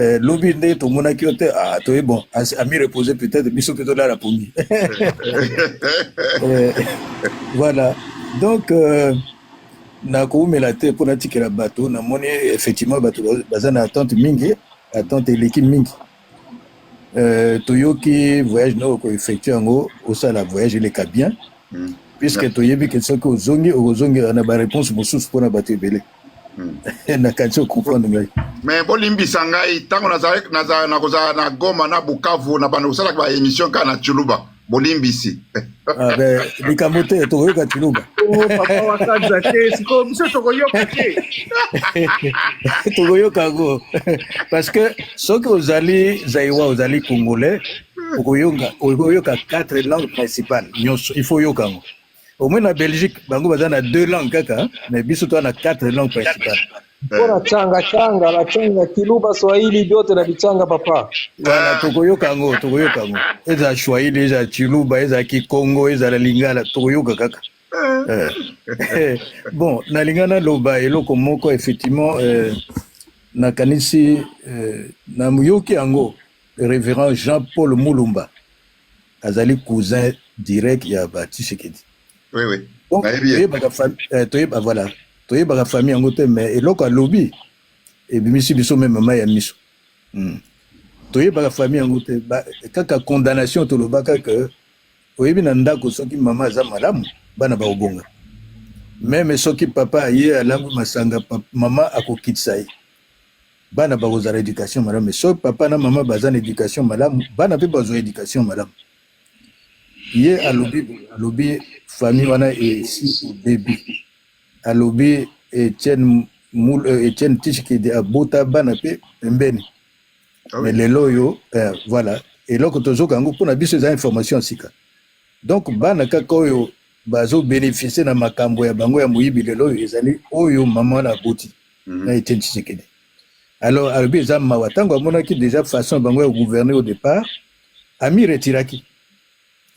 Lobby nde to mona ki ote ah to bon ami reposer peut-être biso plutôt là la pomi. Voilà. Donc na ko mela te pour na tikela bateau na moni effectivement bateau bazana attente mingi attente l'équipe mingi. Toyoki voyage no ko effectuer ngo au ça la voyage les cas bien puisque toyebi que ce que ozongi na ba réponse mosusu pour na bateau belé. Na kanso comprendre ngai. Mais bolimbisa ngai tango na koza na Goma na Bukavu na bana kusala kwa émission kana Chuluba bolimbisi. Ah ben likamote toyoka Chuluba. Oh papa wakaza te siko biso tokoyoka te. Tokoyoka go parce que ce que ozali zaiwa ozali congolais okoyoka 4 langues principales il faut yoka ngo. Au moins en Belgique, bango bazana 2 langues kaka, mais biso to na 4 langues principales. Bora changa la changa Kiluba Swahili vyote na bichanga papa. Voilà, tokoyoka ngo. Eza Swahili, eza Chiluba, eza Kikongo, eza la Lingala, tokoyoka kaka. Bon, na Lingala loba eloko moko effectivement na kanisi na muyoki ango révérend Jean-Paul Mulumba. Azali cousin direct ya Tshisekedi. Oui, oui. Donc, voilà. Tu as famille en côté, mais et l'autre lobby. Et bien, si biso même maman ya miso. Tu as famille en côté. Kaka condamnation to le baka que. Oyebi nanda ko soki maman za malamu bana ba obonga. Même soki papa ye alangu masanga maman akokitsai. Bana ba kozala éducation malamu. Mais so papa na maman bazana éducation malamu, bana pe bazo éducation malamu. Ye alobi famille wana ici au début alobi Etienne Tshisekedi abota bana pe pembeni mais lelo yo voilà et loko tozoka ngo pona biso za information sika donc bana kaka oyo bazo bénéficier na makambo ya bango ya moyibi lelo ezali oyo maman na boti na Etienne Tshisekedi alors alobi za mawa tango amonaki déjà façon bango ya gouverner au départ ami retiraki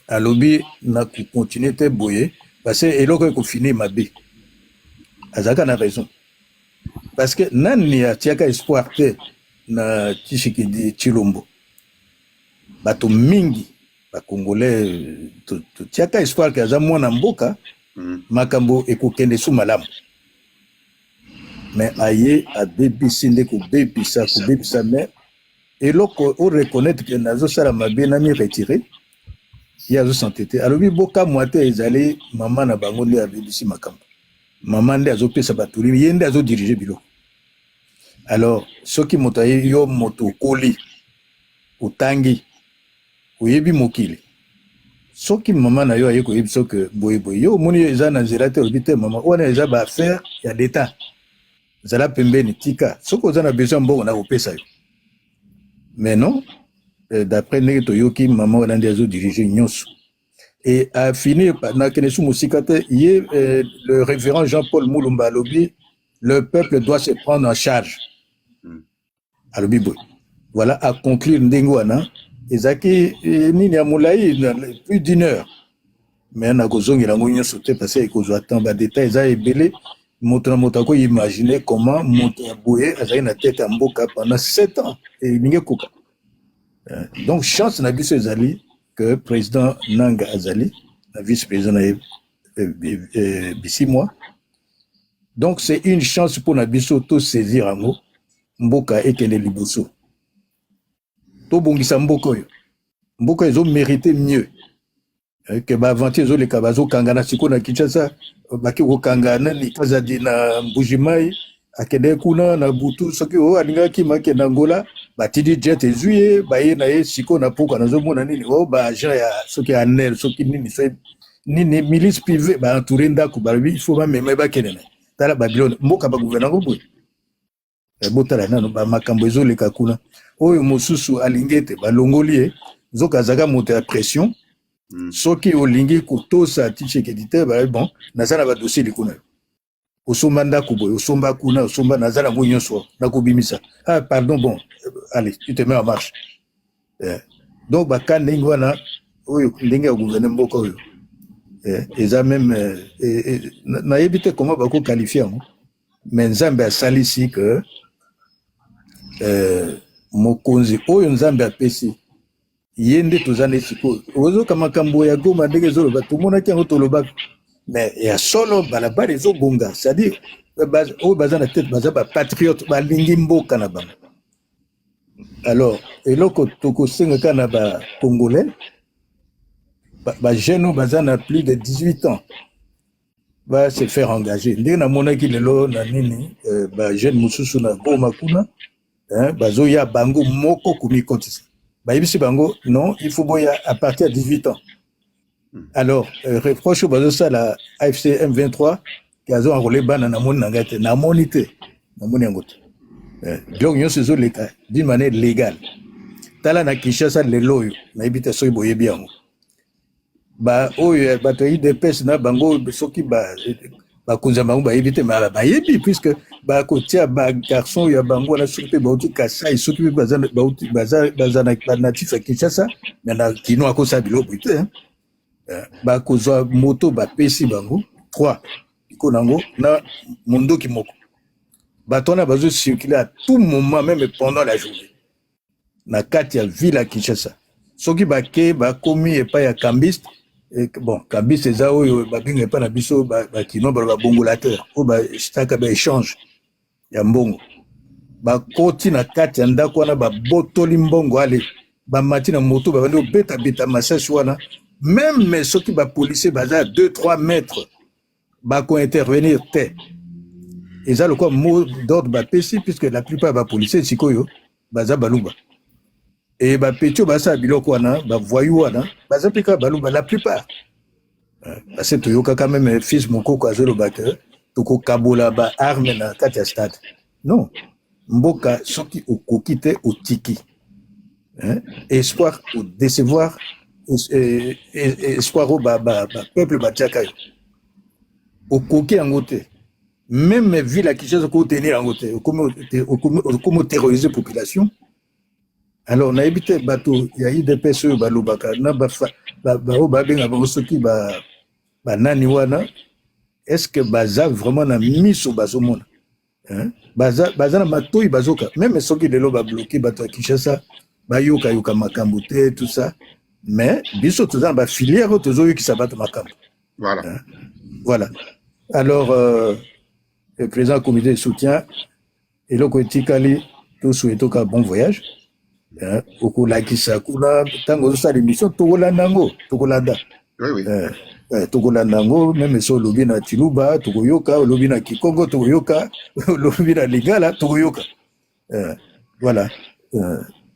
alobi na continuer te boye parce que eloko ko finir mabe azaka na raison parce que nani atiaka espoir te na Tshisekedi Chilombo bato mingi ba congolais to tiaka espoir que aza mwana mboka makambo ekokende sous malamu mais aye a bebisi nde ko bebisa mais eloko o reconnaître que nazo sala mabe na mi retirer ya zo santete alobi boka moite ezali mama na bango nde abebisi makambo mama nde azopesa batuli ye nde azo diriger biloko alors soki moto aye yo moto koli utangi oyebi mokili soki mama na yo aye koyebi soki boye yo moni eza na nzela te olobi te mama wana eza ba affaire ya d'état zala pembeni tika soki oza na besoin mbongo na kopesa yo mais non d'après ndenge toyoki mama wana nde azo diriger nyonso et a fini na kenesu musikate ye le révérend Jean-Paul Mulumba alobi le peuple doit se prendre en charge alobi boy voilà à conclure ndenge wana ezaki nini ya molai plus d'une heure mais na kozongela ngo nyonso te parce que kozwa temps ba détails eza ebele moto na moto ako imaginer comment moto ya boye azali na tête ya mboka pendant 7 ans et ninge koka. Donc chance na biso ezali que président Nanga azali la vice-président Bissimwa. Donc c'est une chance pour na biso to saisir ango mboka ekende liboso to bongisa mboka ezo mériter mieux que ba aventure zo le kabazo kangana siko na Kinshasa baki ko kangana ni kazadi na Mbujimai akende kuna na butu soki o alingaki make na Angola batidi jet ezuye baye na ye siko na poko na zomona nini o ba agent ya soki anel soki nini so nini milice privée ba entourer ndako ba il faut ba meme ba kenena tala Babylone mboka ba gouvernement boy botala nano ba makambo ezoleka kuna oyo mosusu alingete balongoli zoka zaka moto ya pression soki olingi kotosa Tshisekedi te ba bon nazala ba dossier likuna osomba ndako boy osomba kuna osomba nazala ngo nyonso nakobimisa ah pardon bon allez tu te mets en marche donc baka ndenge wana oyo ndenge ya gouverner mboka oyo eza même nayebi te comment bako qualifier mais Nzambe asali si que mokonzi oyo nzambe apesi yende tozane siko ozo kama kambo ya Goma ndenge zolo tumona ki ngo toloba mais ya solo balabala ezo bonga c'est-à-dire o bazana tête bazaba patriote balingi mboka na bango. Alors eloko tokosenga kana ba congolais ba jeune bazana plus de 18 ans va se faire engager ndenge na monaki lelo na nini ba jeune mususu na Goma kuna bazo ya bango moko kumikotisa bayibisi bango non il faut boya à partir de 18 ans. Alors reproche bazo ça la AFC M23 qui a enrôlé bana na moni ngate na monité na moni ngoto donc yo sezo leka d'une manière légale tala na Kinshasa lelo yo na ibita so boye bien ba oyo ba to IDPS na bango soki ba kunza bango ba éviter ba yebi puisque ba kotia ba garçon ya bango na soki ba uti kasa soki bazana ba uti bazana natif Kinshasa na kino akosa biloko ite ba kozwa moto ba pesi bango 3 ikonango na mundoki moko batona bazo circuler à tout moment même pendant la journée na kati ya ville à Kinshasa soki ba ke ba komi et pas ya cambiste. Bon, Kabis et Zao, Babing pas na biso, Bakino, Bongolateur, ou Staka échange, Yambongo. Koti na kati yanda kwana botoli mbongo ale, mati na moto, beta massage wana, même ceux qui policiers baza 2-3 mètres, ko intervenir te. Et ça le quoi mot d'ordre PC, puisque la plupart des policiers, sikoyo, baza baluba. Et petio basa biloko wana voyou wana baza pika baluba la plupart parce que toyoka quand même fils moko azolo baka toko kabola ba arme na kati ya stade non mboka soki okokite otiki espoir ou décevoir espoir ba peuple batiaka okoki angote même ville à Kinshasa ko tenir angote comme terroriser population. Alors, na ebité bateau, il y a eu des personnes balubaka, na benga soki nani wana. Est-ce que baza vraiment na miso bazomona? Baza na matoi bazoka. Même soki lelo ba bloqué bato Kinshasa, yoka makambo te tout ça. Mais biso toza ba filière tozo ki sabata makambo. Voilà. Voilà. Alors le président du comité de soutien et le Tikali tout souhaite un bon voyage. Okulakisa kuna tango ça l'émission tokolanda ngo tokolanda oui tokolanda ngo même so lobi na Chiluba tokoyoka lobi na Kikongo tokoyoka lobi na Lingala tokoyoka voilà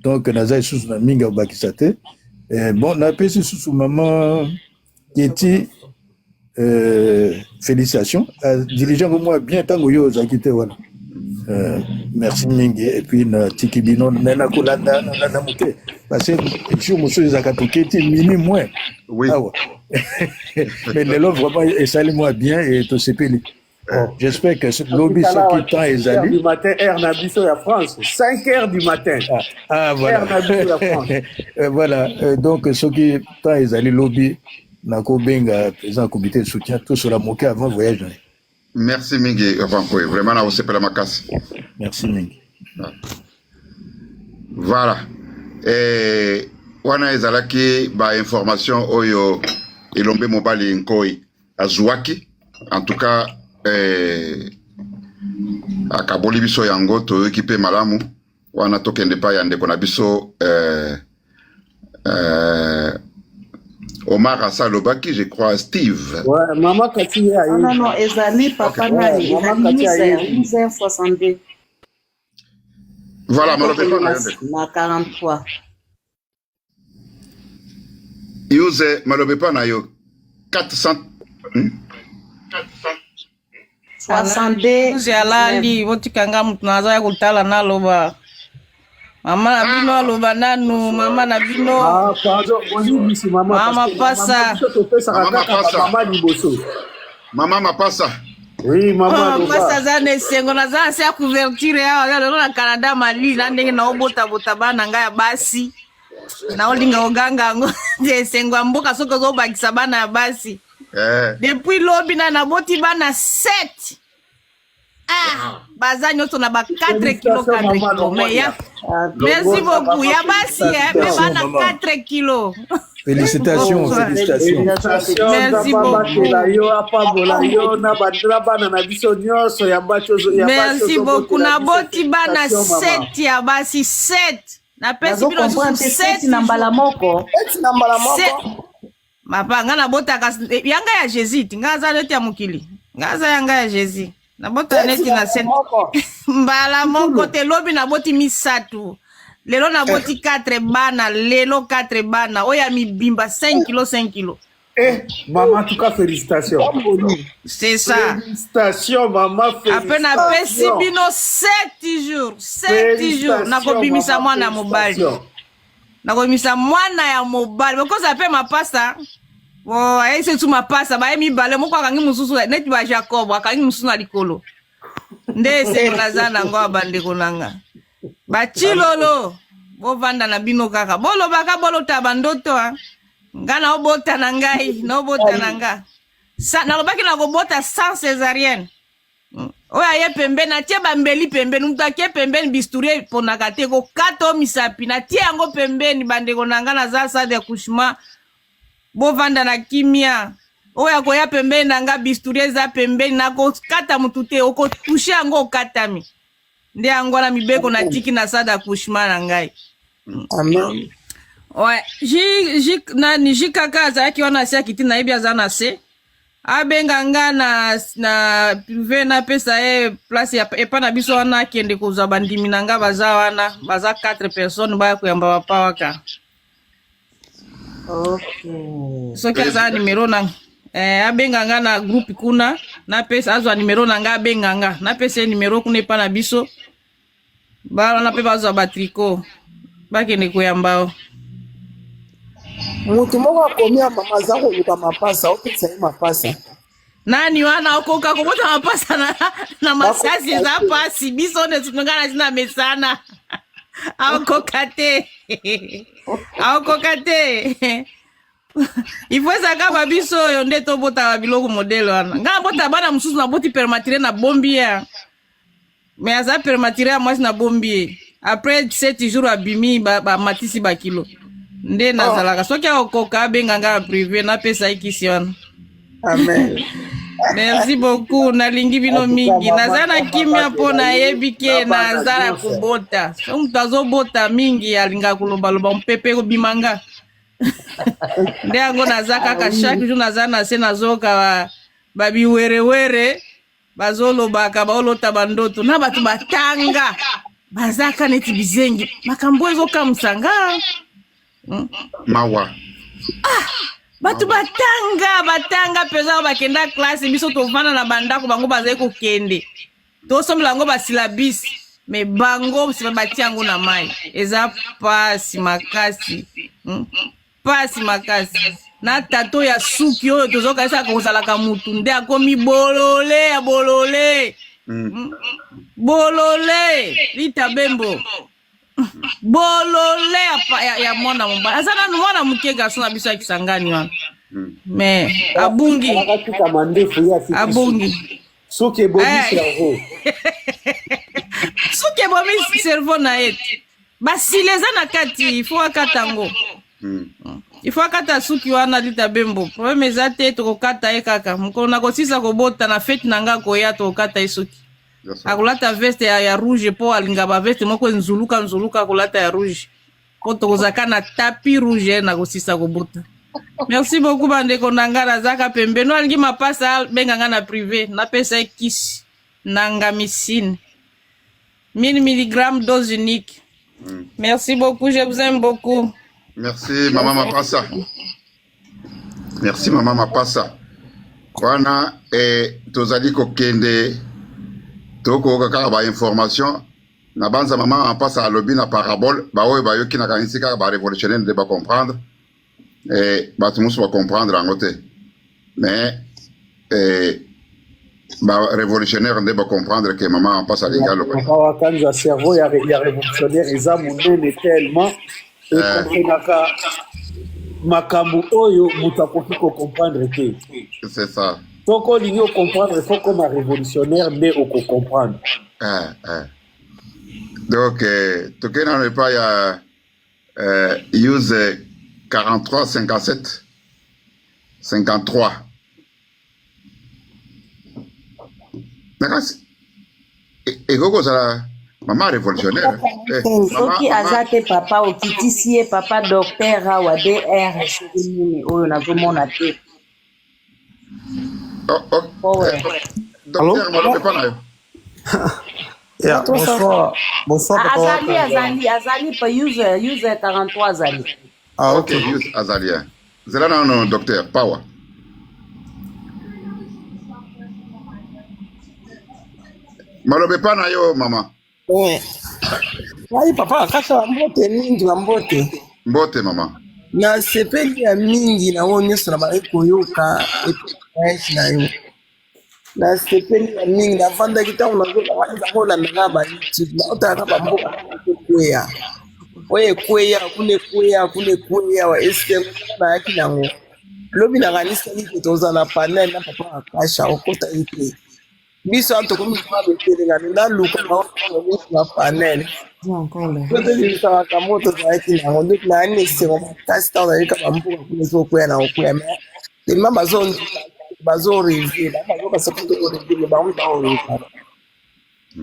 donc naza sous na minga bakisate bon na pesi sous maman Keti félicitations dirigeant moi bien tango yo zakite voilà. Merci Mingi et puis na Tikibino nena kolanda na muke parce que jour monsieur zakatoketi mini moins oui mais le lot vraiment et ça moi bien et to sepeli j'espère que ce lobby ce qui temps est allé du matin air na biso ya France 5h du matin voilà air na biso ya France voilà donc ce qui temps est allé lobby na ko benga président comité de soutien tout sur la moke avant voyage. Merci Mingi, vraiment na osepela makasi. Merci Mingi. Voilà. Et wana ezalaki ba information oyo elombe mobali nkoi azuaki. En tout cas akaboli biso yango to ekipe malamu wana tokende pa yande kona biso Omar Assalobaki, je crois, Steve. Ouais, maman Kati non, Ezali, papa Nani, Ezali 12h62. Voilà, malheureusement, na 43. Yose, malheureusement, na yo 400. 62. Jalali, votikanga mtunaza ya kutala naloba. Mama na bino aloba nanu, mama na bino. Pardon, bonjour, mama pasa. Mama mapasa. Oui, maman. Pasa zane sengo na za se couverture ya lelo na Canada Mali na ndenge na obota bana nga ya basi. Na olinga oganga ngo de sengo mboka soko zo bakisa bana ya basi. Depuis lobi na boti bana 7. Ah, baza nyonso na ba 4 kilos 4 kilos. Mais ya, Ah, merci beaucoup. Ya basi, mais bana maman. 4 kilos. Félicitations, félicitations. Merci beaucoup. Merci beaucoup. Na boti bana 7 ya basi 7. Na pesi bino comprendre 7 7 na mbala moko. Mapa nga na bota yanga ya Jésus, nga za neti ya mukili. Nga za yanga ya Jésus. Na bota neti na 7. Mbala moko te lobi na boti misatu. Lelo na boti 4 bana, lelo 4 bana. Oya mi bimba 5 kilos 5 kilos. Maman, en tout cas, félicitations. C'est ça. Félicitations, maman. Après na pesi bino 7 jours. 7 jours. Na kobimisa mwana mobali. Na kobimisa mwana ya mobali. Because ape mapasa. Oh, ese tu mapasa. Ba emi bale moko akangi mususu neti ba Jacob akangi mususu na likolo. Nde se nazana ngo abandeko nanga. Bachilolo. Bo vanda na bino kaka. Bolo baka bolo tabandoto ha. Ngana obota na ngai, na obota na nga. Na lobaki na kobota sans césarienne. Oya ye pembeni, na tie bambeli pembeni, mtu akie pembeni bisturi ponaka te ko kato misapi, na tie yango pembeni bandeko na nga na za sa de accouchement. Bo vanda na kimia. Oya koya pembeni na nga bisturi za pembeni na ko kata mutu te, oko touche yango okatami. Nde yango na mibeko na tiki na sa d'accouchement na ngai. Amen. Ouais, j'ai kaka azaki wana sia kiti na ebia zana se. Abenganga na privé na pesa place ya epa na biso wana kende kozwa bandimi nanga baza wana, baza 4 personnes ba kuyamba papa waka. Okay. Soki aza numero nanga. Abenganga na groupe kuna, na pesa azwa numero nanga abenganga. Na pesa numero kuna epa na biso. Ba wana pe bazwa ba tricot. Ba kende kuyamba. Mutu moko akomia mama za koluka mapasa, opesa ye mapasa. Nani wana okoka kobota mapasa na masasi za pasi biso ne tunongana zina mesana. Aokoka te. Aokoka te. Ifweza kama biso yo nde to bota biloko modelo wana. Nga bota bana mususu na boti permatire na bombia. Mais aza permatire moi na bombier. Après 7 jours abimi ba matisi ba kilo. Nde nazalaka soki akoka abenganga privé na pesa ikisi wana. Amen. Merci beaucoup, nalingi bino mingi. Nazana kimia po na yebike nazala kubota. So mtu azobota mingi alinga kuloba loba mpepe ko bimanga. Nde yango nazaka ka chaque jour nazana se nazoka babi were bazoloba ka baolota bandoto na batu batanga. Bazaka neti bizengi. Makambo ezoka musanga. Mawa. Batu batanga peza bakenda classe biso tovana na bandako bango bazai ko kende. To somla ngo basilabis me bango siba batiango na mai. Eza pasi makasi. Pasi makasi. Na tato ya suki oyo tozoka isa kozalaka mutu nde akomi bolole ya bolole. Bolole lita bembo. Bolole ya mwana mobali azana mwana muke garçon na biso ya Kisangani wana mais abungi soki bomi cerveau soki bomi cerveau na et basileza na kati il faut akatango il faut akata suki wana lita bembo problème ezate to kata e kaka mukona ko sisa ko bota na fête nanga ko ya to kata isuki akulata veste ya rouge po alinga ba veste moko nzuluka kulata ya rouge po tokozaka na tapi rouge na kosisa kobota. Merci beaucoup bandeko nangara zaka pembeno alingi mapasa benganga na privé na pesa kisi nangamicine 1000 mg dose unique. Merci beaucoup, je vous aime beaucoup. Merci maman Mapasa. Merci maman Mapasa. Wana tozali kokende toko kaka ba information na banza maman en passe à lobby na parabole ba oyo ba yoki na kanisi kaka ba révolutionnaire de ba comprendre ba tout monde va comprendre en côté mais ba révolutionnaire de ba comprendre que maman en passe à l'égal wa kanza cerveau ya révolutionnaire eza monene tellement et comprenaka makambo oyo mutakoki ko comprendre que c'est ça Donc, on ligne comprendre, il faut comme un révolutionnaire, mais on comprendre. Donc, tu n'as pas use 43, 57, 53. D'accord. Et Gogo, ça, maman révolutionnaire. soki aza te papa okitisi ye papa docteur awa dr soki nini oyo nazomona te. Docteur, malobe pas na yo. Yeah, bonsoir azali pa user 43 azali. Ah, ok, use Azalia. Zela non, docteur, power. Malobe pa na yo, mama. Ai papa kaka mbote mingi na mbote. Mbote mama. Na sepeli ya mingi na wao nyuso na bale koyoka epi na yo. Na sepeli ya mingi na vanda kita unaanza kola ngaba YouTube na utaka bamboka kuya. Oye kuya kune wa este na yaki nango. Lobi na kanisa ni toza na panel na papa akasha okota ipe. Biso anto komi kwa betelenga na luka na panel. Peut-être ça va comme moto ça qui na on dit na ni c'est on casse dans les comme pour les okuya na okuya mais les mamans bazo river là bazo ka sapo de river ba on ta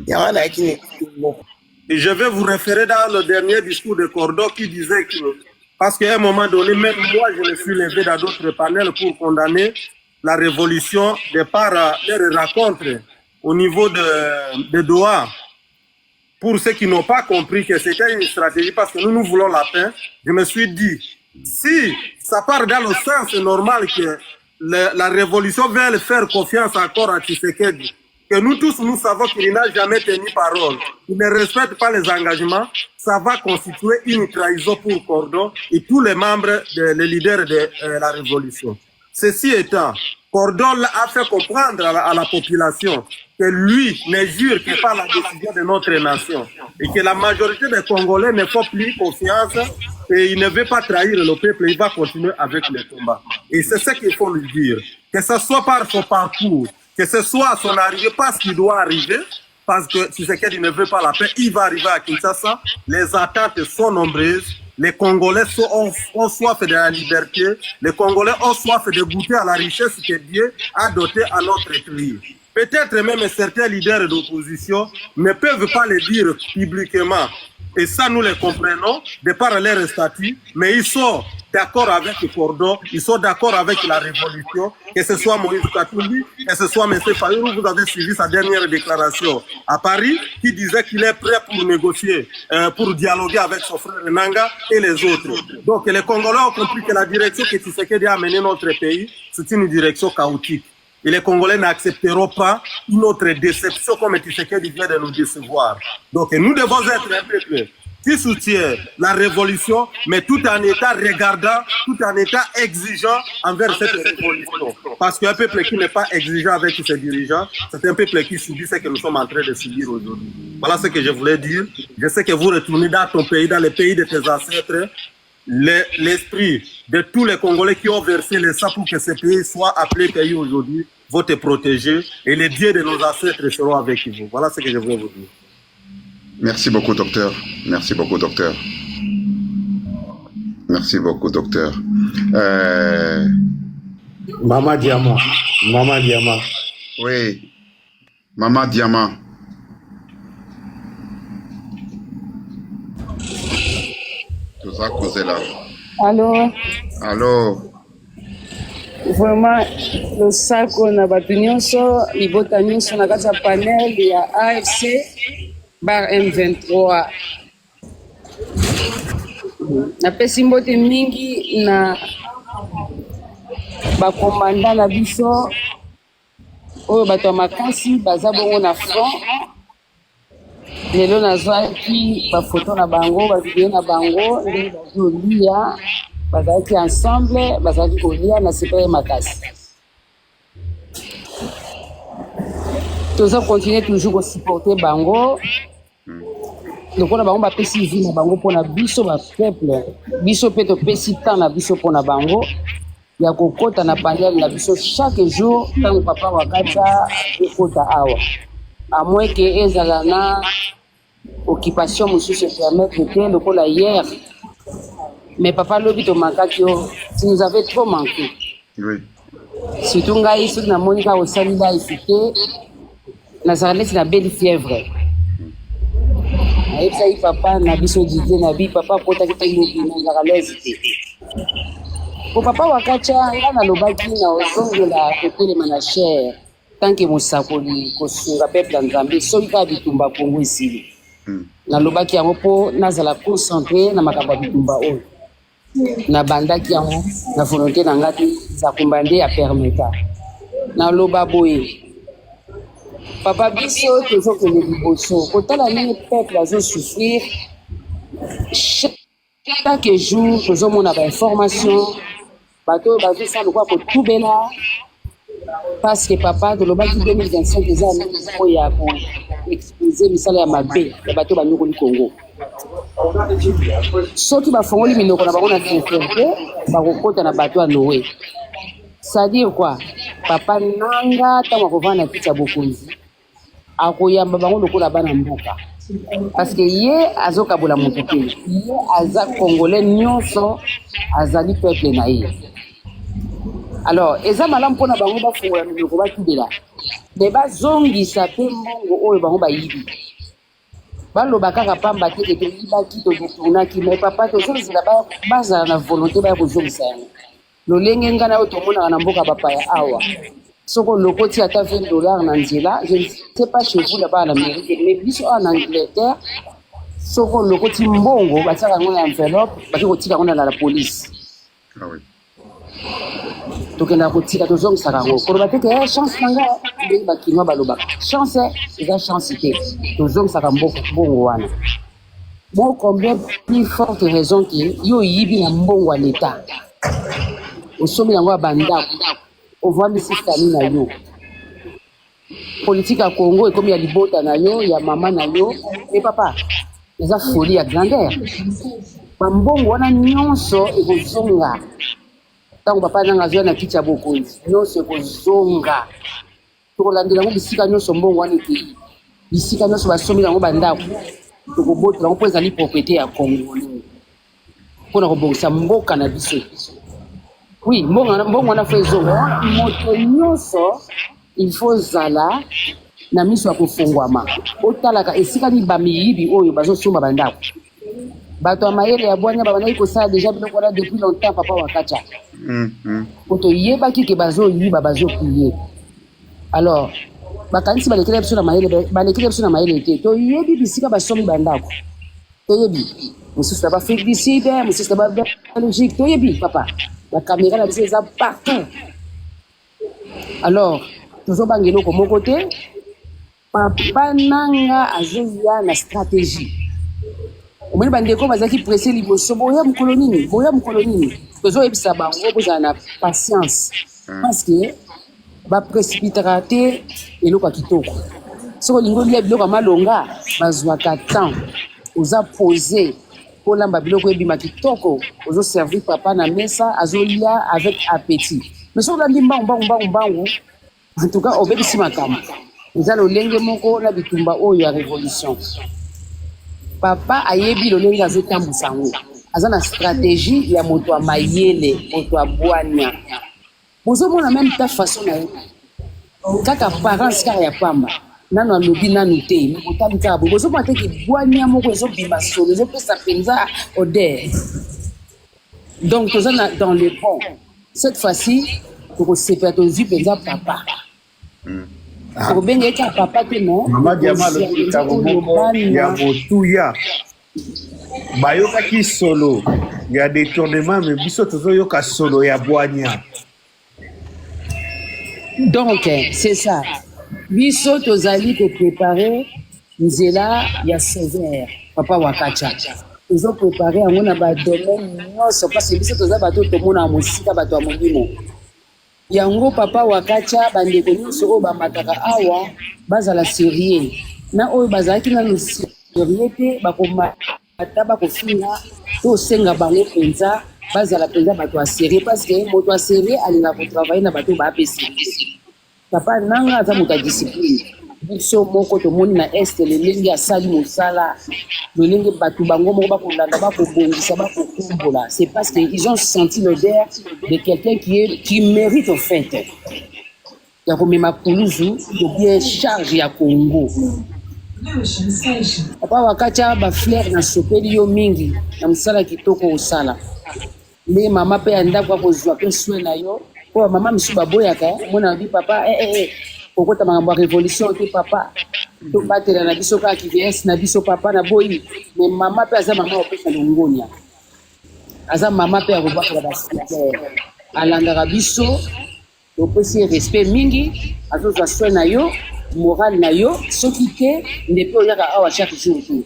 ya na qui. Et je vais vous référer dans le dernier discours de Cordo qui disait que parce qu'à un moment donné même moi je me suis levé dans d'autres panels pour condamner la révolution de par les rencontres au niveau de Doha. Pour ceux qui n'ont pas compris que c'était une stratégie parce que nous voulons la paix, je me suis dit, si ça part dans le sens normal que la révolution veut faire confiance encore à Tshisekedi, que nous tous nous savons qu'il n'a jamais tenu parole, qu'il ne respecte pas les engagements, ça va constituer une trahison pour Cordon et tous les membres, les leaders de la révolution. Ceci étant, Cordon a fait comprendre à la population que lui ne jure que par la décision de notre nation et que la majorité des Congolais ne font plus confiance et il ne veut pas trahir le peuple, il va continuer avec le combat. Et c'est ce qu'il faut lui dire, que ce soit par son parcours, que ce soit à son arrivée, parce qu'il doit arriver, parce que si c'est qu'il ne veut pas la paix, il va arriver à Kinshasa, les attentes sont nombreuses. Les Congolais ont soif de la liberté. Les Congolais ont soif de goûter à la richesse que Dieu a dotée à notre pays. Peut-être même certains leaders d'opposition ne peuvent pas le dire publiquement. Et ça, nous les comprenons de par leur statut. Mais ils sont d'accord avec le Cordon, ils sont d'accord avec la révolution, que ce soit Moïse Katumbi, que ce soit M. Fayou, vous avez suivi sa dernière déclaration à Paris, qui disait qu'il est prêt pour négocier, pour dialoguer avec son frère Nanga et les autres. Donc les Congolais ont compris que la direction que Tshisekedi a amené notre pays, c'est une direction chaotique. Et les Congolais n'accepteront pas une autre déception comme Tshisekedi vient de nous décevoir. Donc nous devons être un peuple qui soutient la révolution, mais tout en étant regardant, tout en étant exigeant envers cette révolution. Parce qu'un peuple qui n'est pas exigeant avec ses dirigeants, c'est un peuple qui subit ce que nous sommes en train de subir aujourd'hui. Voilà ce que je voulais dire. Je sais que vous retournez dans ton pays, dans le pays de tes ancêtres, l'esprit de tous les Congolais qui ont versé le sang pour que ce pays soit appelé pays aujourd'hui, vont te protéger et les dieux de nos ancêtres seront avec vous. Voilà ce que je voulais vous dire. Merci beaucoup, docteur. Merci beaucoup, docteur. Merci beaucoup, docteur. Maman Diamant. Maman Diamant. Oui. Maman Diamant. Tout ça causé là. Allô? Allô? Vraiment, le sako na batu nyonso, libota nyonso na kati ya panel ya AFC bar M23. Napesi mbote mingi na bakomanda na biso oyo bato ya makasi baza bongo na front. Lelo nazwaki bafoto na bango, bavideo na bango ndenge bazolia, bazalaki ensemble, bazalaki kolia na sepele makasi. Toza continuer toujours kosupporter bango. Lokola bango bapesi vie na bango mpona biso ba peuple, biso mpe topesi temps na biso mpona bango. ya kokota na panel na biso chaque jour tant papa Wakacha ekota awa à moins que ezala na occupation mosusu permettre te lokola hier mais papa lobi to makaki yo tu nous avais trop manqué. Oui. Surtout ngai soki namoni kaka osali life te nazala neti na belle fièvre ayebisaki papa na biso didie na bi papa akotaki te lobi nazalaka lese te po papa Wakacha nga nalobaki na ozongela kotelema na chere tanke mosakoli kosunga peuple ya Nzambe soki kaka bitumba Kongo esili nalobaki yango mpo nazala concentré na makambo ya bitumba oyo nabandaki yango na volonté na nga te zakumba nde ya permeta naloba boye papa biso tozokende liboso kotala ndenge peuple azosouffrir chaque jour tozomona bainformation bato oyo bazosala lokwa kotubela parce que papa tolobaki 2025 eza oyo ya koexpose misala ya mabe ya bato banyokoli Congo soki bafongoli minoko na bango na sincérité bakokota na bato ya Noé c'est-à-dire quoi papa nanga ntango akovanda na kiti ya bokonzi akoyamba bango lokola bana mboka parce que ye azokabola moto te ye aza congolais nyonso azali peuple na ye alors eza malamu mpona bango bafongola minoko batubela me bazongisa mpe mbongo oyo bango bayibi baloba kaka pamba te ke toyibaki todetournaki me papa tozongisa bazala na volonté baya kozongisa yango lolenge nga na oyo tomonaka na mboka bapaya awa soki olokoti ata $20 na nzela je ne sais pas chez vous là-bas en Amérique mais biso en Angleterre soki olokoti mbongo batiaka yango na enveloppe baki kotika yango na la police tokenda kotika tozongisaka yango koloba te ke chance na nga ndenge bakinois balobaka chance eza chance te tozongisaka mbongo wana bon combien plus forte raison ke yo oyibi na mbongo ya leta osombi yango ya bandako ovandisi famille na yo politique ya Congo ekomi ya libota na yo ya mama na yo e papa eza folie ya grandeur bambongo wana nyonso ekozonga ntango papa nanga azwa na kiti ya bokonzi nyonso ekozonga tokolandela yango bisika nyonso mbongo wana ekei bisika nyonso basombi yango bandako tokobotela yango mpo ezali propriété ya Congolais mpona kobongisa mboka na biso oui mbongo wana fo ezonga moto nyonso il faut zala na miso ya kofungwama otalaka esika ni bamiyibi oyo bazosomba bandako bato ya mayele ya bwanya babandaki kosala deja biloko wana depuis longtemps papa Wakacha po toyebaki ke bazoyiba bazopie alors bakanisi balekela biso na mayele te toyebi bisika basombi bandako toyebi mosusu na baafrique mosusu na babelgique toyebi papa bacaméra na biso eza partout alors tozobanga eloko moko te papa nanga azoya na stratégie omoni bandeko bazalaki presse liboso boya mokolo nini tozoyebisa bango bozala na patience parce que baprécipitaka te eloko ya kitoko soki olingi olia biloko ya malonga bazwaka temps oza posé mpo lamba biloko ebima kitoko ozoservir papa na mesa azolia avec appétit mais soki olandi mbangu en tout cas obebisi makambo eza lolenge moko na bitumba oyo ya révolution papa ayebi lolenge azotambusa yango aza na stratégie ya moto ya mayele moto ya bwania bozomona même ta façon na ye kaka parents kaka ya pamba nano alobi nanu te botali kaka boye bozomona te ke bwania moko ezobima solo ezopesa mpenza odeur donc toza dans le bon cette fois-ci tokosepela tozwi mpenza papa tokobengeka papa te no mama diama alobi likambo moko ya motuya bayokaki solo ya détournement me biso tozoyoka solo ya bwania donc c'est ça biso tozali koprépare nzela ya sévère papa Wakacha tozoprépare yango na badomaine nyonso parce biso toza bato tomona mosika bato ya molimo yango papa Wakacha bandeko nyonso oyo bamataka awa bazala sérieux na oyo bazalaki nano sérieux te bakomata bakofinga tosenga bango mpenza bazala mpenza bato ya sérieux parce que moto ya sérieux alinga kotravaille na bato baape sérieux. Papa nanga aza moto ya discipline. Biso moko tomoni na este lelenge asali mosala lelenge bato bango moko bakolanda bakobongisa bakokumbola. C'est parce qu'ils ont senti l'odeur de quelqu'un qui mérite en fait ya komema kuluzu de bien charge ya Congo. Papa wakacha ba fleur na sopeli yo mingi na msala kitoko osala. Mais maman pe anda kwa kozwa pe soin na yo. Po maman misu baboyaka mona bi papa kokota makambo ya révolution te papa. To batela na biso ka KVS na biso papa na boyi. Mais maman pe aza maman opesa longonya. Aza maman pe akobaka ba secrétaire. Alangaka biso opesi respect mingi azozwa soin na yo. Moral na yo soki te ndepe oyaka awa chaque jour tout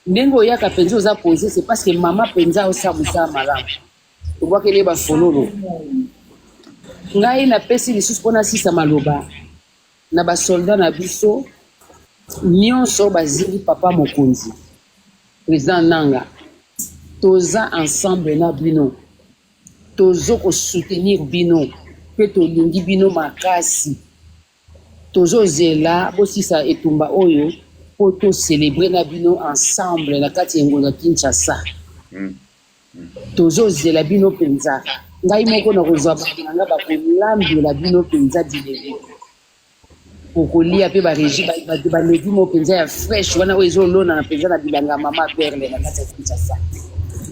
ndenge oyaka penza oza posé c'est parce que maman penza osabusa malamu obwakele ba fololo ngai na pesi lisusu mpona sisa maloba na basoldat na biso nyonso bazili papa mokonzi président nanga toza ensemble na bino tozo kosoutenir bino mpe tolingi bino makasi tozozela bosisa etumba oyo po to célébrer na bino ensemble na kati ya ngonga Kinshasa. Tozozela bino penza ngai moko na kozwa bana bakolambela bino penza bilele okolia pe ba régie ba levi mo penza ya fresh wana oyo ezolona na penza na bilanga mama perle na kati ya Kinshasa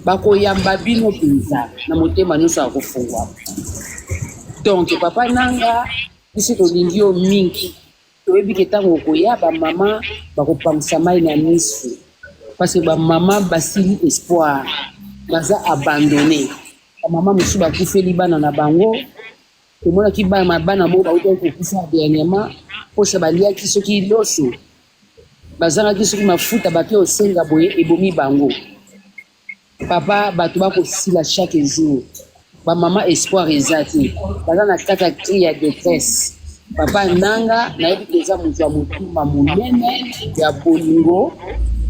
bakoyamba bino penza na motema nyonso akofungwa. Donc papa nanga biso tolingi yo mingi toyebi ke ntango okoya bamama bakopangisa mai na miso parce que bamama basili espoir baza abandonné bamama mosusu bakufeli bana na bango tomonaki bana moko bautaki kokufa dernièrement mposa baliaki soki loso bazangaki soki mafuta bake osenga boye ebomi bango. Papa bato bakosila chaque jour bamama espoir eza te baza na kati ya cri ya détresse. Papa nanga nayebi te eza moto ya motuma monene ya bolingo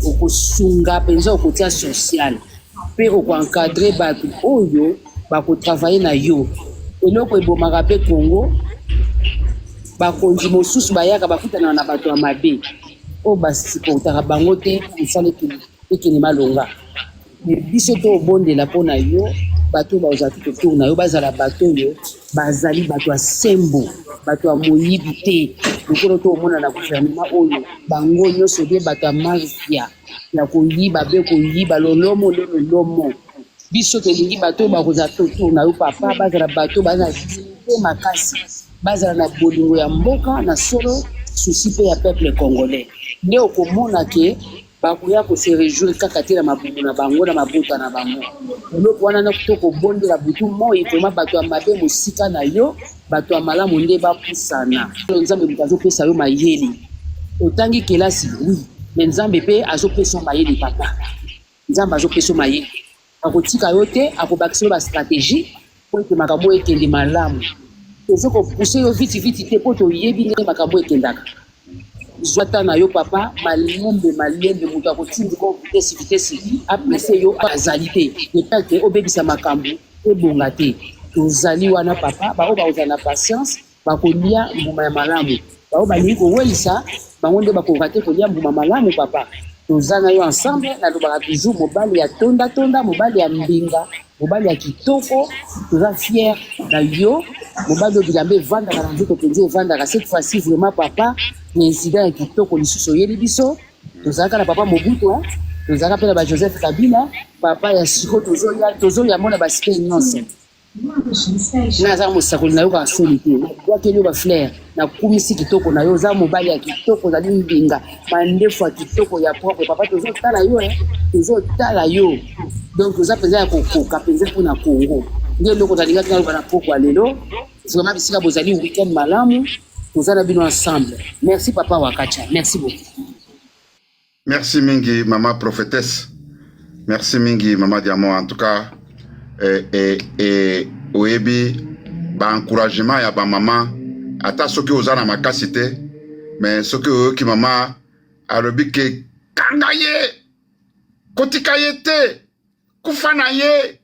okosunga mpenza okotia social mpe okoencadre bato oyo bakotravaille na yo. Eloko ebomaka mpe Congo bakonzi mosusu bayaka bakutana na bato ya mabe oyo basikotaka bango te mosala ekende malonga. Biso to obondela mpona yo bato bazala tout autour na yo bazala bato oyo bazali bato ya sembo bato ya moyibi te lokolo to omona na gouvernement oyo bango nyonso de bato ya mafia ya koyiba be koyiba lolomo nde lolomo. Biso tolingi bato oyo bakozala tout autour na yo papa bazala bato baza na dignité makasi bazala na bolingo ya mboka na solo susi mpe ya peuple congolais nde okomona ke bakoya kose réjouir kaka te na mabumu na bango na mabota na bango. Eloko wana na to kobondela butu moi vraiment bato ya mabe mosika na yo bato ya malamu nde bapusana. Nzambe moto azopesa yo mayele otangi kelasi oui mais nzambe mpe azopesa mayele papa nzambe azopesa mayele akotika yo te akobakisa yo bastratégie po ete makambo ekende malamu tozokopuse yo viti te po toyebi ndenge makambo ekendaka. Zwata na yo papa malembe moto akotindi ko vitesi apresse yo azali te epate obebisa makambo ebonga te tozali wana papa bao bakozala na patience bakolia mbuma ya malamu bao balingi kowelisa bango nde bakoka te kolia mbuma malamu papa toza na yo ensemble nalobaka toujours mobali ya tonda mobali ya mbinga mobali ya kitoko toza fier na yo mobali oyo bilamba evandaka na nzoto mpenza evandaka cette fois-ci vraiment papa na incident ya kitoko lisusu oyeli biso tozalaka na papa Mobutu tozalaka mpe na ba Joseph Kabila papa ya siko tozoya mona basike nyonso naza mosakoli na yo kaka soni te nabwakeli yo bafleur nakumisi kitoko na yo oza mobali ya kitoko ozali mbinga mandefu ya kitoko ya propre papa tozotala yo donc toza mpenza ya kokoka mpenza mpona Congo nde eloko zalingaki naloba na poko ya lelo vraiment bisika bozali weekend malamu tozala bino ensemble. Merci papa Wakacha, merci beaucoup. Merci mingi maman prophétesse, merci mingi maman Diamant. En tout cas oyebi ba encouragement ya ba maman ata soki ozana makasi te mais soki oyoki mama alobi ke kanga ye kotika ye te kufa na ye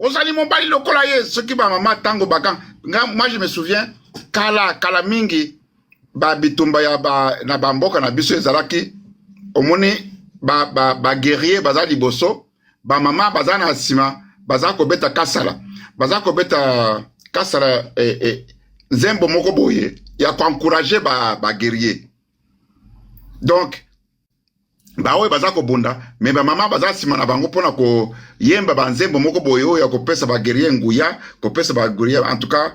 Ozali mobali lokola ye, ce qui va maman tango bakan. Moi je me souviens, kala mingi, ba bitumba ya ba na bamboka na biso ezalaki, omoni ba guerrier baza liboso, ba mama baza na sima, baza ko beta kasala. Baza ko beta kasala zembo moko boye, ya ko encourager ba guerrier. Donc ba oyo baza ko bunda, mais ba mama baza sima na bango pona ko yemba banzembo moko boyo ya ko pesa ba guerrier nguya, ko pesa ba guerrier. En tout cas,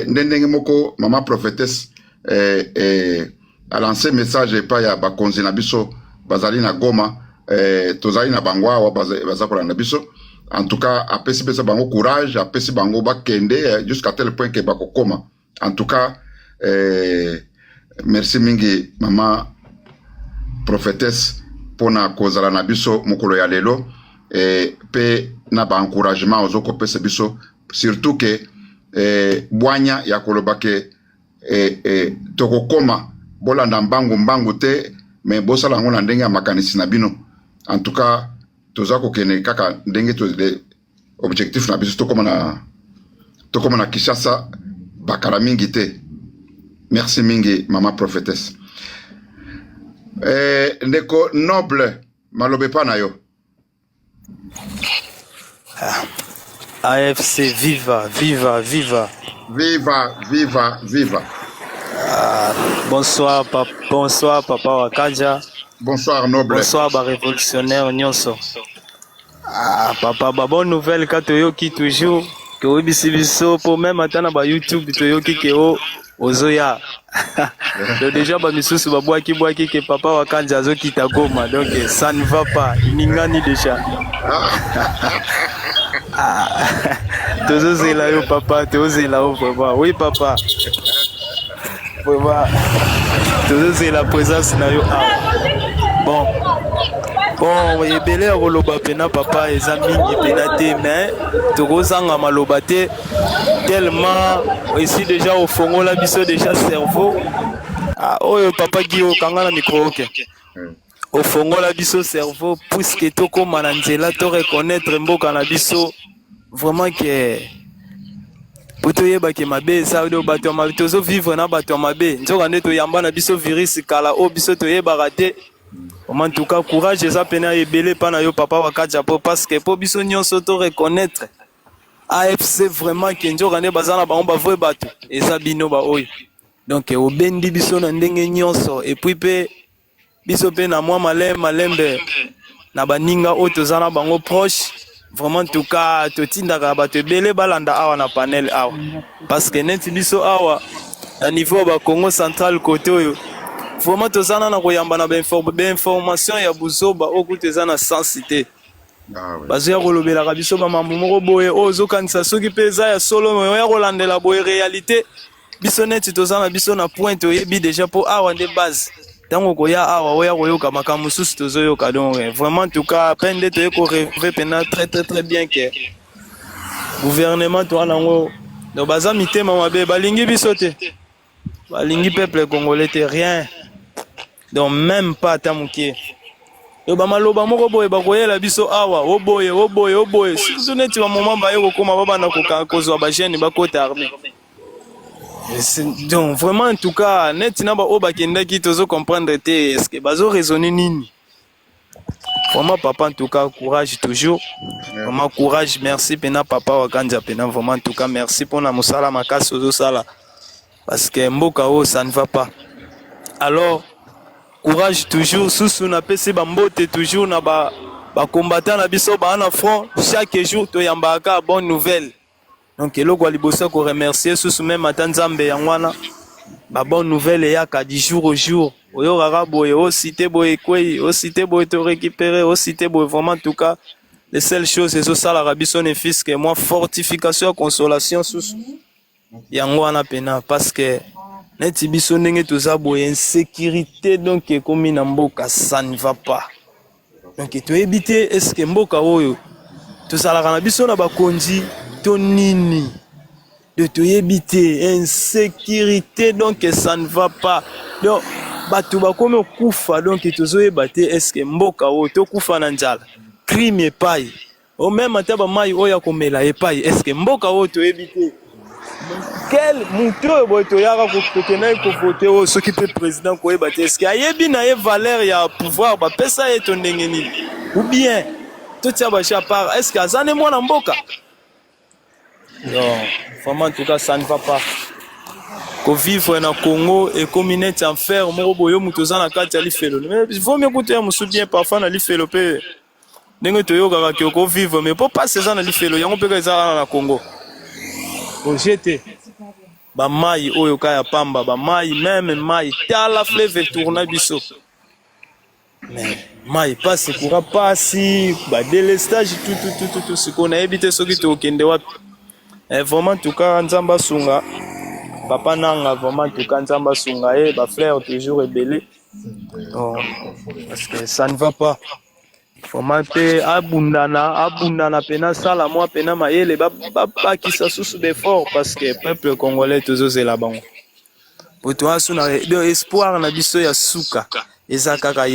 ndenge moko mama prophétesse a lancé message pa ya ba konzi na biso bazali na Goma, tozali na bangwa wa baza ko na biso. En tout cas, apesi pesa bango courage, apesi bango ba kende jusqu'à tel point que ba ko koma. En tout cas, merci mingi mama prophétesse pona kozala na biso mokolo ya lelo pe na ba encouragement ozoko pesa biso, surtout que bwanya ya koloba ke tokokoma bolanda mbangu te, mais bosala ngo na ndenge ya makanisi na bino. En tout cas, toza kokene kaka ndenge to objectif na biso tokoma na Kinshasa bakala mingi te. Merci mingi mama prophétesse. Ndeko noble malobe pa na yo. AFC viva. Bonsoir papa Wakaja. Bonsoir noble. Bonsoir ba révolutionnaire nyonso. Papa ba bonne nouvelle ka toyoki toujours que obisi biso pour même atana ba YouTube toyoki ke ozoya. Donc déjà ba misusu ba boaki ke papa Wakanja azoki ta Goma, donc ça ne va pas, ningani déjà. Tozozela yo papa, tozozela yo vraiment. Oui papa. Vraiment. Tozozela présence na yo. Bon, ebele akoloba pena papa eza mingi pena te, mais tokozanga maloba te tellement ici déjà au fongola biso déjà cerveau. Oyo papa Guillaume kanga na micro ok. Au fongola biso cerveau puisque tokoma na nzela to reconnaître mboka na biso vraiment que poto yeba ke mabe ça do bato mabe tozo vivre na bato mabe nzoka nde to yamba na biso virus kala o biso to yeba raté. En tout cas, courage et ça pena ebele pana yo papa Wakaja po parce que po biso nyonso to reconnaître AFC vraiment que nzoka nde bazana ba on ba vrai bato et ça bino ba oyo. Donc obendi biso na ndenge nyonso et puis pe biso pe na moi malembe na baninga o tozana bango proche. Vraiment en tout cas totinda ka bato ebele balanda awa na panel awa parce que neti biso awa à niveau ba Congo central côté oyo vraiment tozana na koyamba na information ya buzoba okutezana sans cité. Bazo ya kolobela ka biso ba mambo moko boye ozokanisa soki peza ya solo ya kolandela boye réalité biso neti tozana biso na point oyebi déjà pour awa de base. Tango koya awa oya koyoka makambo susu tozoyoka donc vraiment en tout cas pende to ko rêver pena très bien que gouvernement to anango do baza mitema mabe balingi biso te balingi peuple congolais te rien donc même pas tamukie yo ba maloba moko boye bakoyela biso awa oboye surtout neti ba moment ba yo koma baba na kokozwa ba jeune bakota armée. Donc vraiment en tout cas net na ba oba kenda ki tozo comprendre te est-ce que bazo raisonner nini. Vraiment papa en tout cas courage toujours. Vraiment courage, merci pena papa Wakanja pena vraiment en tout cas merci pour na musala makasi ozo sala parce que mboka o ça ne va pas. Alors courage toujours sous na pesi bambote toujours na ba combattant na biso ba na front chaque jour to yambaka bonne nouvelle. Donc eloko liboso ko remercier sous même matanzambe yangwana ba bonne nouvelle ya ka 10 jours au jour oyo rara boye o cité boye kwei o cité boye to récupérer o cité boye vraiment en tout cas les seules choses c'est ça la rabiso ne fils que moi fortification consolation sous yangwana pena parce que neti biso ndenge toza boye insécurité donc comme na mboka ça ne va pas donc to éviter est-ce que mboka oyo to sala kana biso na bakonzi nini de te éviter insécurité donc ça ne va pas donc batu ba comme kufa donc tozo ebate est-ce que mboka o to kufa na njala crime epai o même ata bamai oyo akomela epai eske mboka oyo toyebi te quel mutu oyo boye toyaka kokende kovote oyo soki mpe président koyeba te eske ayebi na ye valeur ya pouvoir bapesa ye to ndenge nini ou bien totia bache à part eske aza ne mwana mboka. Non, vraiment en tout cas ça ne va pas. Vivre na Congo et comme neti enfer moko boyo mutu oza na kati ya lifelo mais il vaut mieux kuteya mosu bien parfois na lifelo mpe ndenge toyokaka ke okovivre mais po pasi eza na lifelo yango mpe eza wana na Congo ojete bamai oyo ka ya pamba bamai meme mai tala fleuve tourna biso mais mai pasi kura pasi badélestage tout sikoyo nayebi te soki tokende wapi vraiment en tout cas nzambe asunga papa nanga vraiment en tout cas nzambe asunga ye bafrère toujours ébélé parce que ça ne va pas vraiment mpe abundana pena sala mwa pena mayele babakisa susu befort parce que peuple congolais tozozela bango po toasuna espoir na biso ya suka eza kaka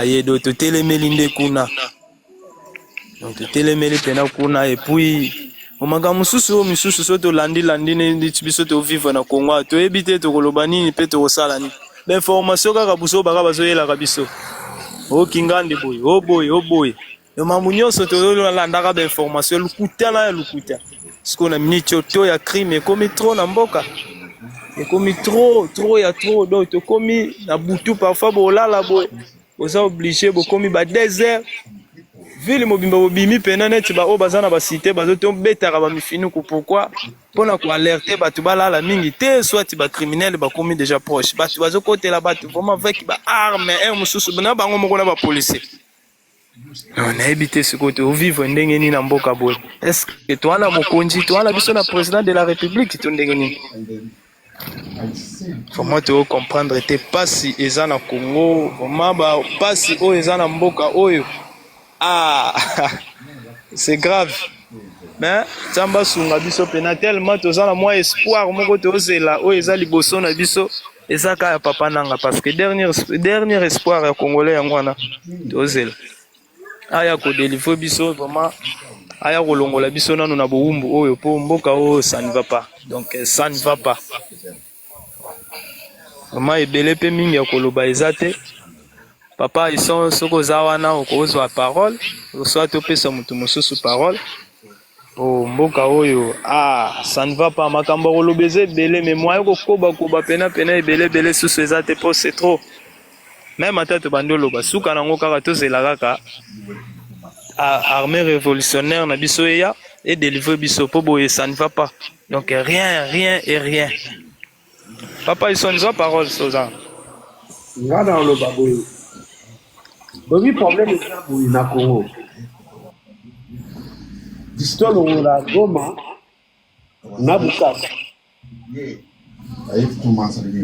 ye do totelemeli nde kuna donc totelemeli pena kuna et puis omanga mosusu misusu so tolandi neti biso tovivre na Congo toyebi te tokoloba nini mpe tokosala nini bainformation kaka buso baka bazoyelaka biso okingandi boye oboye mambo nyonso tolandaka bainformation lukuta na ya lukuta siko na miniti oto ya crime ekomi trop na mboka ekomi trop donc tokomi na butu parfois bolala boye oza obligé bokomi ba 2 heures ville mobimba bobimi pena neti baoyo baza na basite bazotobetaka bamifinuku pourquoi mpona koalerte bato balala mingi te soit bacriminele bakomi déjà proche bato bazokotela bato vraiment avec baarme mosusu na bango moko na bapolisier nayebi te sikoyo tovivre ndenge nini na mboka boye estce towana mokonzi towana biso na président de la république to ndenge nini vraiment tocomprendre te pasi eza na Congo vraiment bapasi oyo eza na mboka oyo c'est grave mais nzambe sunga biso pena tellement toza na mwa espoir moko tozela oyo eza liboso na biso eza kaka ya papa nanga parce que dernier espoir ya congolais yango wana tozela aya kodélivre biso vraiment aya kolongola biso nano na bowumbu oyo po mboka oyo ça ne va pas donc ça ne va pas vraiment ebele mpe mingi ya koloba eza te papa ils sont soko zawana okozwa parole soit topesa mutu mosusu parole mboka oyo ça ne va pas makambo kolobeza ebele mais moyo kokoba pena ebele susu eza te po c'est trop même ata tobandi oloba suka nango kaka tozela kaka armée révolutionnaire na biso eya et délivrer biso po boye ça ne va pas donc rien papa ils sont parole soza ngana oloba boye bobi problème eza boye na Congo distolongola Goma na Bukavu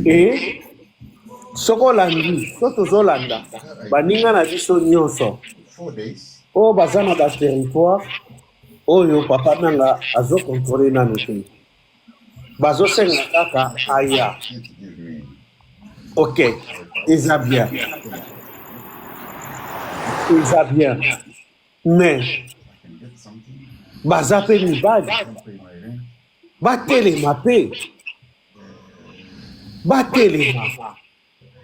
et soko olandi so tozolanda baninga na biso nyonso oyo baza na baterritoire oyo papa nanga azokontrole nano te bazosenga kaka aya ok eza bien mais baza mpe mibali batelema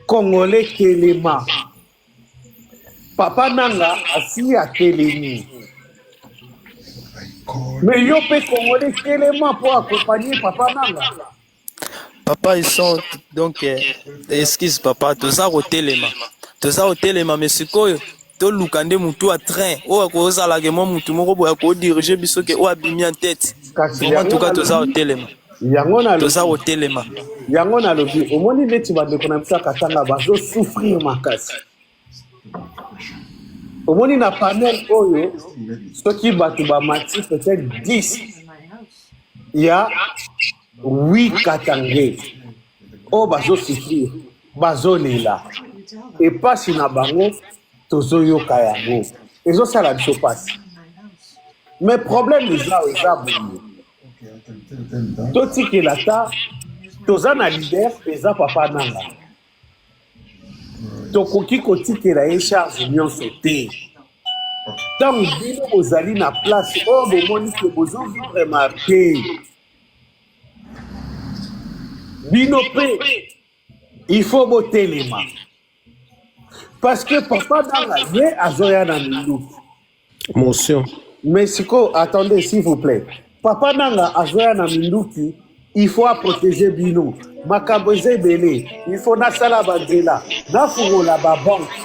Congolais telema papa nanga asi atelemi mais yo mpe Congolais telema pour accompagner papa nanga papa ils sont donc excuse papa toza kotelema mais sikoyo toluka nde mutu a train oyo akozalaka mwa mutu moko boye akodirige biso ke oyo abimi en tête vraiment en tout cas toza kotelema yango nalobi omoni neti bandeko na biso akatanga bazosouffrir makasi omoni na panel oyo soki bato bamati peut-être 10 ya 8 katange oyo bazosouffrir bazolela epasi na bango tozoyoka yango ezosala biso pasi mais problème eza boye totikela ta toza na leader eza papa nanga tokoki kotikela ye charge nyonso te Tant bino bozali na place oyo bomoni ke bozovivre mabe bino mpe il faut botelema parce que papa nanga ye azoya na minduki Motion. mais siko attendez s'il vous plaît papa nanga azoya na minduki il faut protéger bino makambo eza ebele il faut nasala banzela nafungola babanke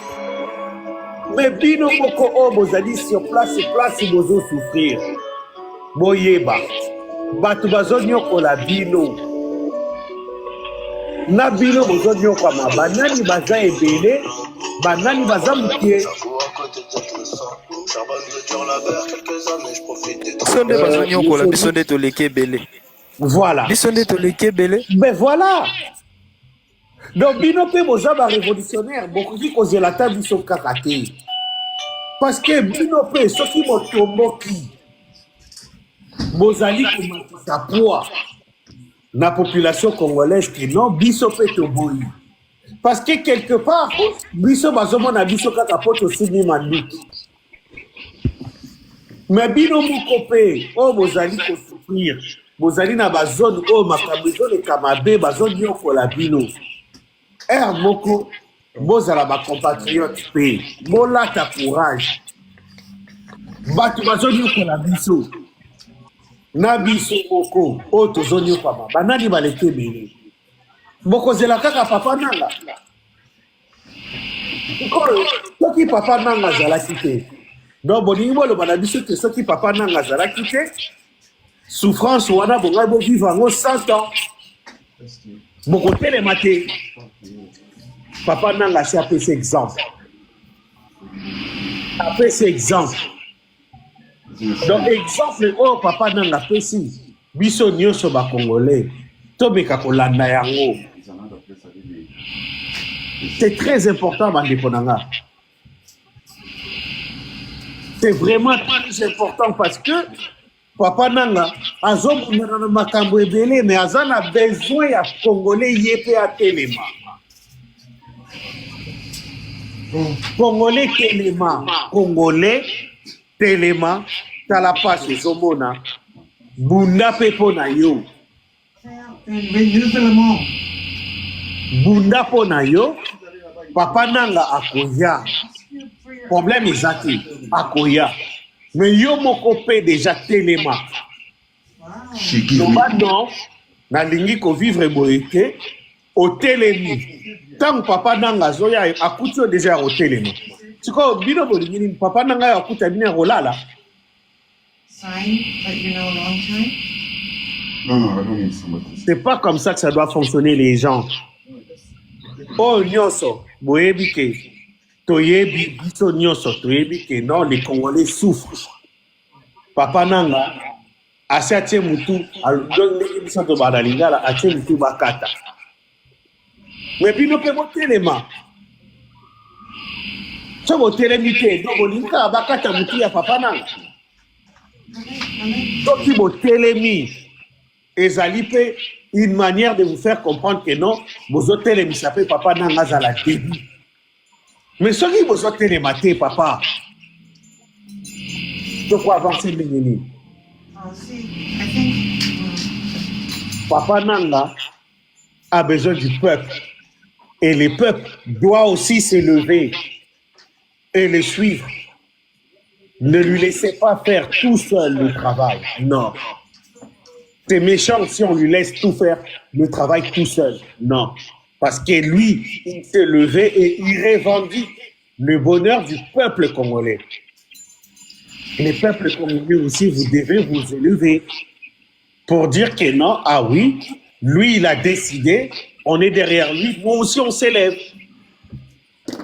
mais bino moko oyo bozali sur place bozosouffrir boyeba bato bazonyokola bino na bino bozonyokwama banani baza ebele banani baza mokie biso nde bazonyokola biso nde toleki ebele voilà biso nde toleki ebele mais voilà donc bino mpe boza barévolutionnaire bokoki kozela ata biso kaka te parce que bino mpe soki botomboki bozali komatisa poids na population congolaise ke non biso mpe toboyi parce que quelque part biso bazomona biso kaka po tosimbi manduki mais bino moko mpe oyo bozali kosouffrir bozali na bazone oyo makambo ezoleka mabe bazonyokola bino ere moko bozala bacompatriote mpe bolata courage bato bazonyokola biso na biso moko oyo tozonyokama banani baleki ebele bokozela kaka papa nanga soki papa nanga azalaki te donc bolingi boloba na biso te soki papa nanga azalaki te souffrance wana bongai bovivre yango 100 ans bokotelema te papa nanga asi apesa exemple apesa exemple donc exemple oyo papa nanga apesi biso nyonso bacongolais tobeka kolanda yango c'est très important bandeko nanga c'est vraiment très important parce que papa nanga azobundana na makambo ebele mais aza na besoin ya congolais ye mpe atelema congolais telema congolais telema tala pasi ezomona bunda mpe mpo na yo bunda mpo na yo papa nanga akoya problème eza te akoya mais yo moko mpe deja telema loba non nalingi kovivre boye te otelemi ntango papa nanga azoya akuti yo deja ya kotelema sikoyo bino bolingi nini papa nanga yo akuta bino ya kolala c'est pas comme ça que ça doit fonctionner les gens oyo nyonso boyebi ke toyebi biso nyonso toyebi ke non les congolais souffrent papa nanga asi atie mutu ndenge biso tobanda lingala atie mutu bakata mais bino mpe botelema so botelemi te do bolingi kaka bakata mutu ya papa nanga soki botelemi ezali mpe une manière de vous faire comprendre que non bozotelemisa mpe papa nanga azala début mais soki bozotelema te papa toko avance ndenge nini papa nanga a besoin du peuple et le peuple doit aussi se lever et le suivre. Ne lui laissez pas faire tout seul le travail. Non. C'est méchant si on lui laisse tout faire le travail tout seul. Non. Parce que lui, il s'est levé et il revendique le bonheur du peuple congolais. Les peuples congolais aussi, vous devez vous élever pour dire que non, ah oui, lui, il a décidé, on est derrière lui, nous aussi, on s'élève.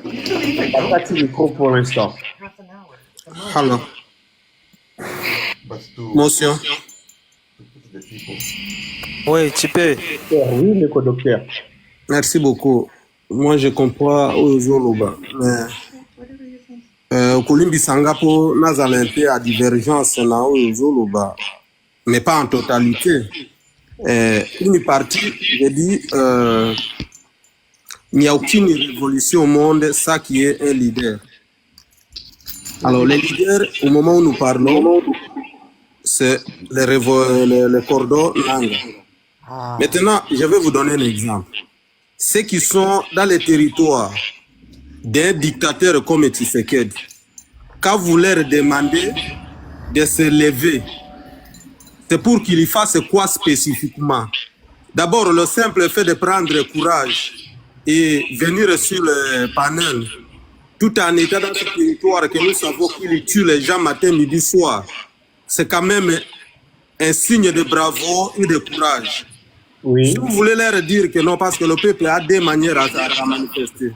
On va le micro pour l'instant. Alors, motion. Oui, tu peux. Oui, le docteur. Merci beaucoup. Moi, je comprends Ozoloba. Mais Kolimbi Sangapo, nazala un peu à divergence na Ozoloba, mais pas en totalité. Une partie, je dis, il n'y a aucune révolution au monde, ça qui est un leader. Alors, les leaders, au moment où nous parlons, c'est le cordon Nanga. Maintenant, je vais vous donner un exemple. Ceux qui sont dans les territoires d'un dictateur comme Tshisekedi, quand vous leur demandez de se lever, c'est pour qu'il y fasse quoi spécifiquement? D'abord, le simple fait de prendre courage et venir sur le panel, tout en étant dans ce territoire que nous savons qu'il tue les gens matin, midi, soir, c'est quand même un signe de bravoure et de courage. Oui. Si vous voulez leur dire que non, parce que le peuple a deux manières à manifester,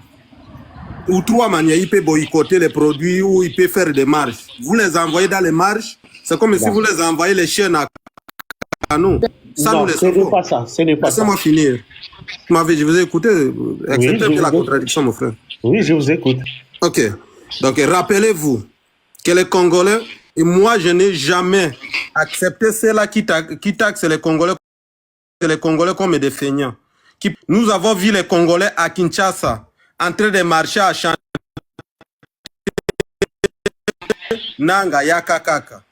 ou trois manières, il peut boycotter les produits ou il peut faire des marches. Vous les envoyez dans les marches, c'est comme si vous les envoyez les chiens à nous. Ça, non, nous ce n'est pas ça. Ce n'est pas ça. Laissez-moi finir. Je vous ai écouté, acceptez un peu la contradiction, mon frère. Oui, je vous écoute. Ok. Donc, rappelez-vous que les Congolais, et moi, je n'ai jamais accepté ceux-là qui taxent les Congolais comme des feignants. Nous avons vu les Congolais à Kinshasa en train de marcher à chanter Nanga Yakakaka.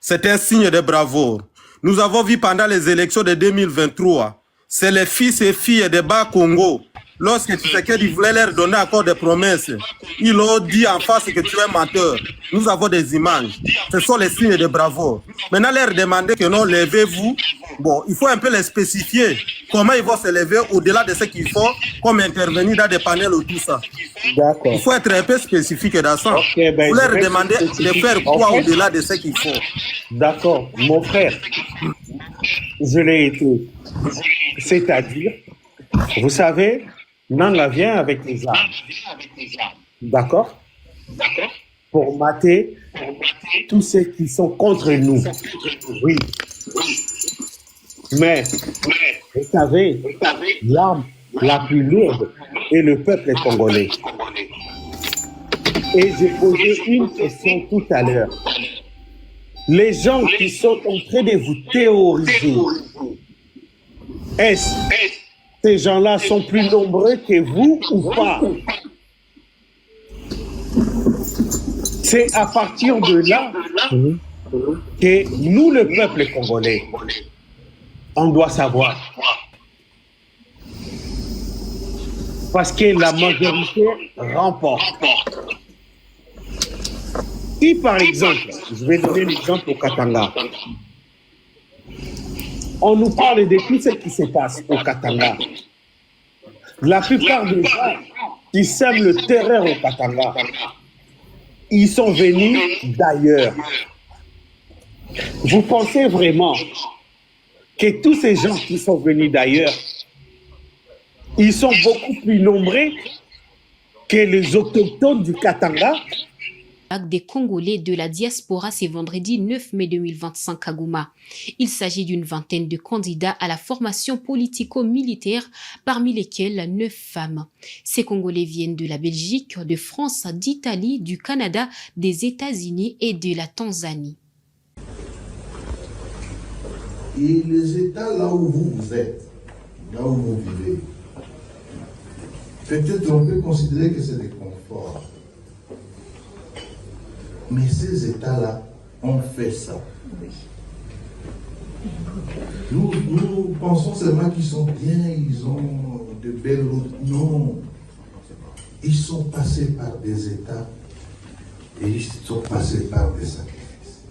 C'est un signe de bravoure. Nous avons vu pendant les élections de 2023, c'est les fils et filles de Bas-Congo. Lorsque Tshisekedi voulait leur donner encore des promesses, ils l'ont dit en face que tu es menteur. Nous avons des images. Ce sont les signes de bravoure. Maintenant, leur demander que non, levez-vous. Bon, il faut un peu les spécifier. Comment ils vont se lever au-delà de ce qu'il faut, comme intervenir dans des panels ou tout ça. D'accord. Il faut être un peu spécifique dans ça. Okay, ben, vous leur demander de faire quoi au-delà de ce qu'il faut. D'accord. Mon frère, je l'ai été. C'est-à-dire, vous savez, Nanga vient avec les armes. D'accord? Pour mater tous ceux qui sont contre nous. Oui. Mais, vous savez, l'arme la plus lourde est le peuple congolais. Et j'ai posé une question tout à l'heure. Les gens qui sont en train de vous théoriser, est-ce ces gens-là sont plus nombreux que vous ou pas? C'est à partir de là que nous, le peuple congolais, on doit savoir. Parce que la majorité remporte. Si par exemple, je vais donner l'exemple au Katanga, on nous parle de tout ce qui se passe au Katanga. La plupart des gens qui sèment le terreur au Katanga, ils sont venus d'ailleurs. Vous pensez vraiment que tous ces gens qui sont venus d'ailleurs, ils sont beaucoup plus nombreux que les autochtones du Katanga? Des Congolais de la diaspora ce vendredi 9 mai 2025 à Goma. Il s'agit d'une vingtaine de candidats à la formation politico-militaire, parmi lesquels 9 femmes. Ces Congolais viennent de la Belgique, de France, d'Italie, du Canada, des États-Unis et de la Tanzanie. Et les États là où vous êtes, là où vous vivez, peut-être on peut considérer que c'est des conforts. Mais ces États-là ont fait ça. Nous pensons seulement qu'ils sont bien, ils ont de belles routes. Non. Ils sont passés par des États et ils sont passés par des sacrifices.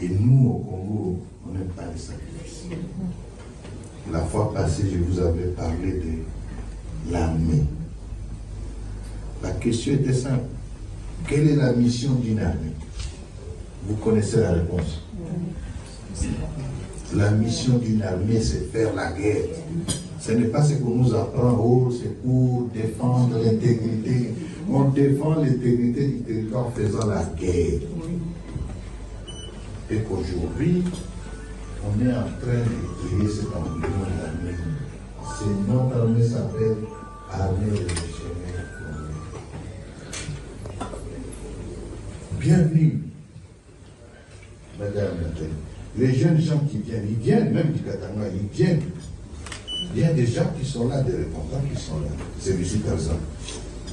Et nous, au Congo, on n'aime pas les sacrifices. La fois passée, je vous avais parlé de l'armée. La question était simple. Quelle est la mission d'une armée? Vous connaissez la réponse. La mission d'une armée, c'est faire la guerre. Ce n'est pas ce qu'on nous apprend, oh, c'est pour défendre l'intégrité. On défend l'intégrité du territoire en faisant la guerre. Et qu'aujourd'hui, on est en train de créer cette armée. Notre armée s'appelle Armée révolutionnaire. Bienvenue, Madame Nathalie. Les jeunes gens qui viennent même du Katanga, ils viennent. Il y a des gens qui sont là, des répondants qui sont là. C'est M. Tarzan.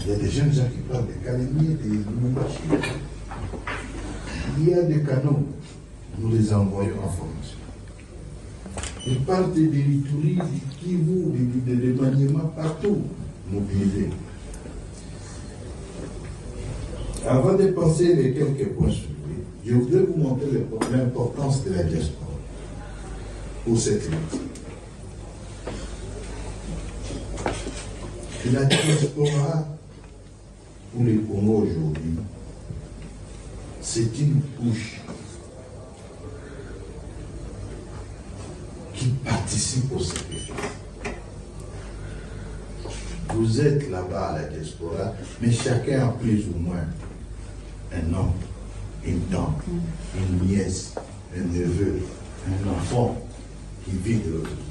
Il y a des jeunes gens qui parlent de Kalemi, de Lumumbashi. Il y a des canaux, nous les envoyons en formation. Ils partent de l'Ituri, du Kivu, de Maniema, partout, mobilisés. Avant de penser les quelques points soulevés, je voudrais vous montrer l'importance de la diaspora pour cette lutte. La diaspora pour le Congo aujourd'hui, c'est une couche qui participe au sacrifice. Vous êtes là-bas à la diaspora, mais chacun a plus ou moins un oncle, une tante, une nièce, un neveu, un enfant qui vit de l'autre côté.